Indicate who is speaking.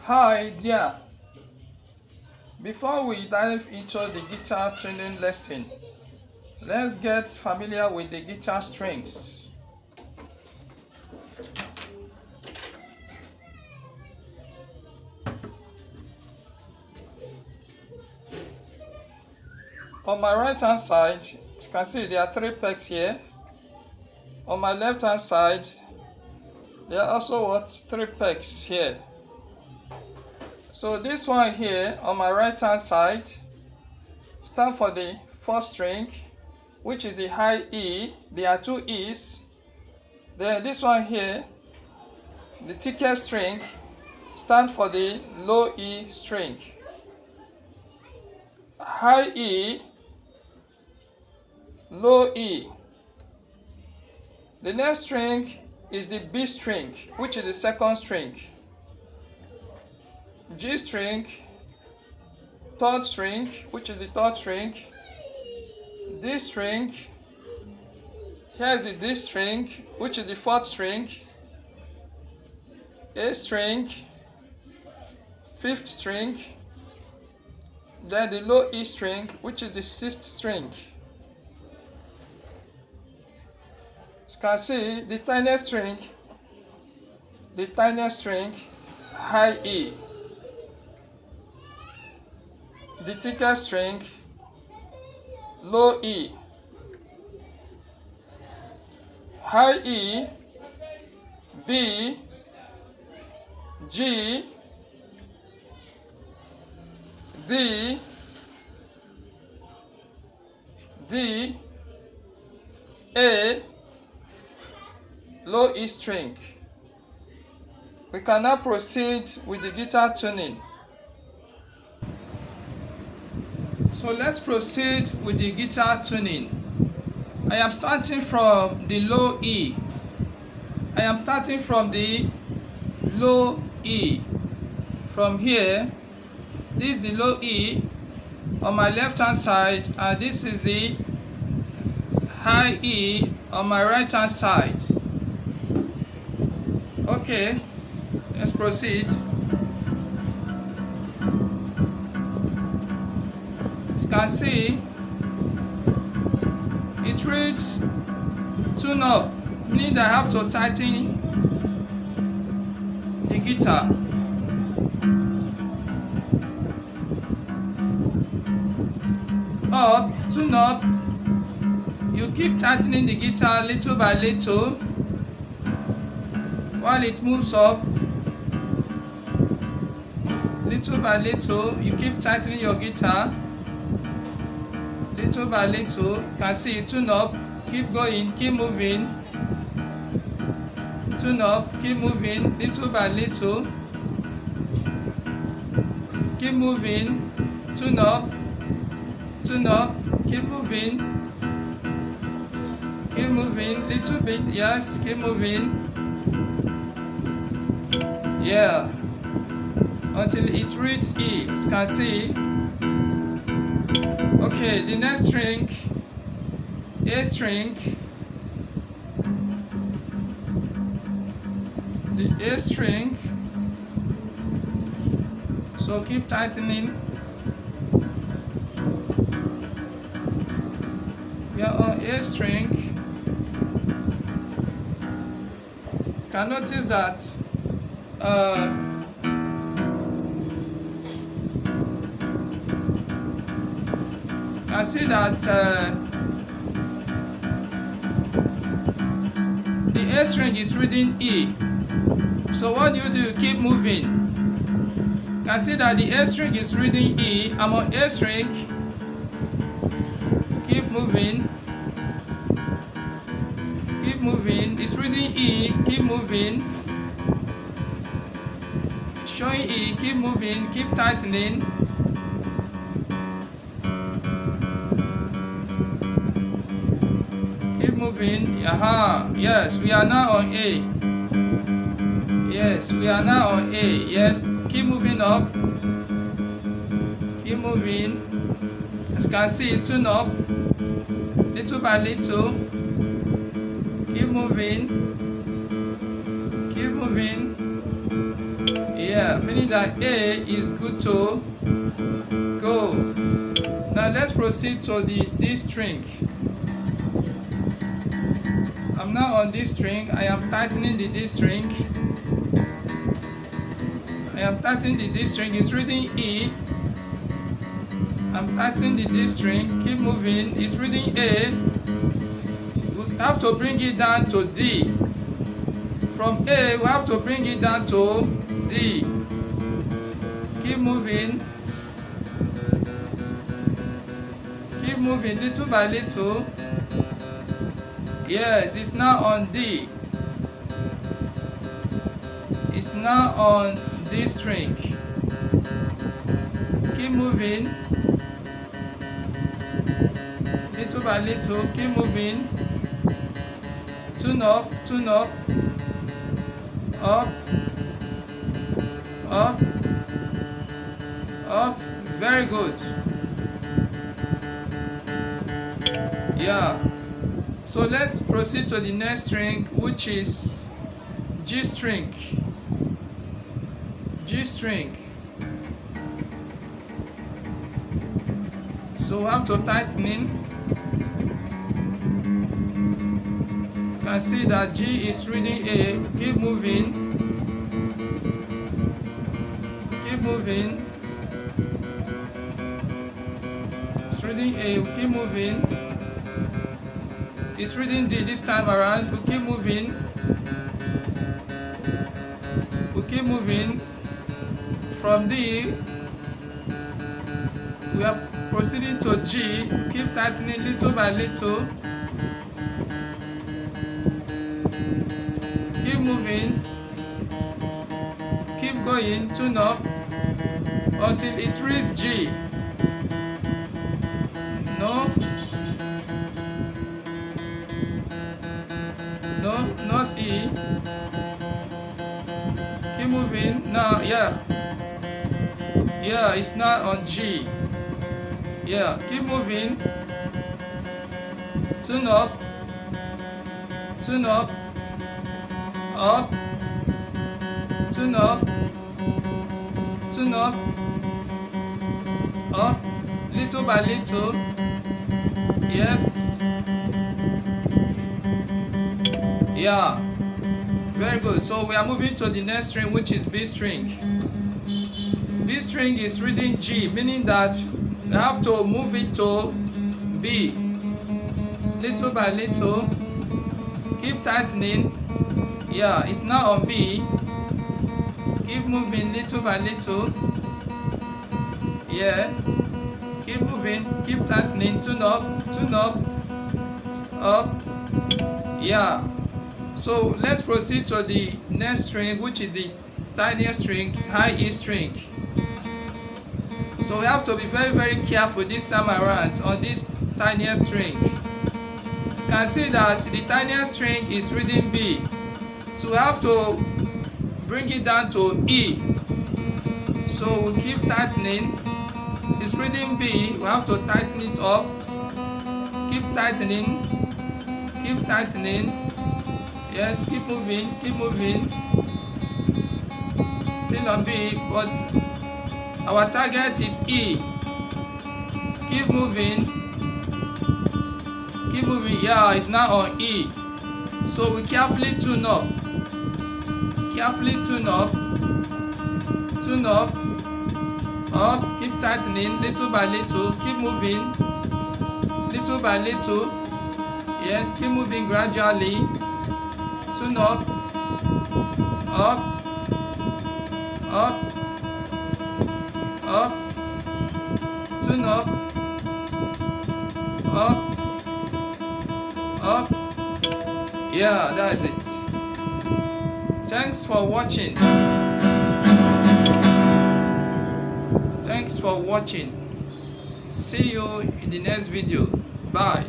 Speaker 1: Hi there. Before we dive into the guitar tuning lesson, let's get familiar with the guitar strings. On my right hand side, you can see there are three pegs here. On my left hand side, there are also three pegs here. So this one here on my right hand side stands for the first string, which is the high E. There are two E's. Then this one here, the thickest string, stands for the low E string. High E, low E. The next string is the B string, which is the second string. G string, third string, which is the third string. D string, here's the D string, which is the fourth string. A string, fifth string. Then the low E string, which is the sixth string. As you can see, the tiniest string, high E. The thickest string, low E. High E, B, G, D, A, low E string. We can now proceed with the guitar tuning. So let's proceed with the guitar tuning. I am starting from the low E. From here, this is the low E on my left hand side, and this is the high E on my right hand side. Okay, let's proceed. As you can see, it reads tune up, meaning that I have to tighten the guitar. Up, tune up, you keep tightening the guitar little by little while it moves up. Little by little, you keep tightening your guitar. Little by little, you can see it tune up, keep going, keep moving. Tune up, keep moving, little by little. Keep moving, tune up, keep moving. Keep moving, little bit, yes, keep moving. Yeah, until it reaches E, as you can see. Okay, the next string, A string. The A string. So keep tightening. We are on A string. You can notice that I see that the A string is reading E. So what do? You keep moving. You can see that the A string is reading E. I'm on A string. Keep moving. Keep moving. It's reading E. Keep moving. Showing E. Keep moving. Keep tightening. Moving. Yes, we are now on A. Yes, we are now on A. Yes, keep moving up. Keep moving. As you can see, tune up little by little. Keep moving. Keep moving. Yeah, meaning that A is good to go. Now let's proceed to the D string. I'm now on D string. I am tightening the D string. I am tightening the D string. It's reading E. I'm tightening the D string. Keep moving. It's reading A. We have to bring it down to D. From A, we have to bring it down to D. Keep moving. Keep moving little by little. Yes, it's now on D. It's now on D string. Keep moving. Little by little, keep moving. Tune up, tune up. Up, up, up. Very good. Yeah. So let's proceed to the next string, which is G string. G string. So we have to tighten in. You can see that G is reading A. Keep moving. Keep moving. It's reading A. Keep moving. It's reading D this time around. We keep moving. We keep moving. From D, we are proceeding to G. Keep tightening little by little. Keep moving. Keep going. Tune up until it reaches G. No. No, not E. Keep moving. Now, yeah. Yeah, it's not on G. Yeah, keep moving. Tune up. Tune up. Up. Tune up. Tune up. Up. Little by little. Yes. Yeah. Very good. So we are moving to the next string, which is B string. B string is reading G, meaning that we have to move it to B. Little by little. Keep tightening. Yeah, it's now on B. Keep moving little by little. Yeah. Keep moving. Keep tightening. Tune up. Tune up. Up. Yeah. So let's proceed to the next string, which is the tiniest string, high E string. So we have to be very, very careful this time around on this tiniest string. You can see that the tiniest string is reading B. So we have to bring it down to E. So we keep tightening. It's reading B. We have to tighten it up. Keep tightening. Keep tightening. Yes, keep moving. Keep moving. Still on B, but our target is E. Keep moving. Keep moving. Yeah, it's now on E. So we carefully tune up. Carefully tune up. Tune up. Up. Keep tightening little by little. Keep moving. Little by little. Yes, keep moving gradually. Tune up. Up. Up. Up. Tune up. Up. Up. Yeah, that's it. Thanks for watching. Thanks for watching. See you in the next video. Bye.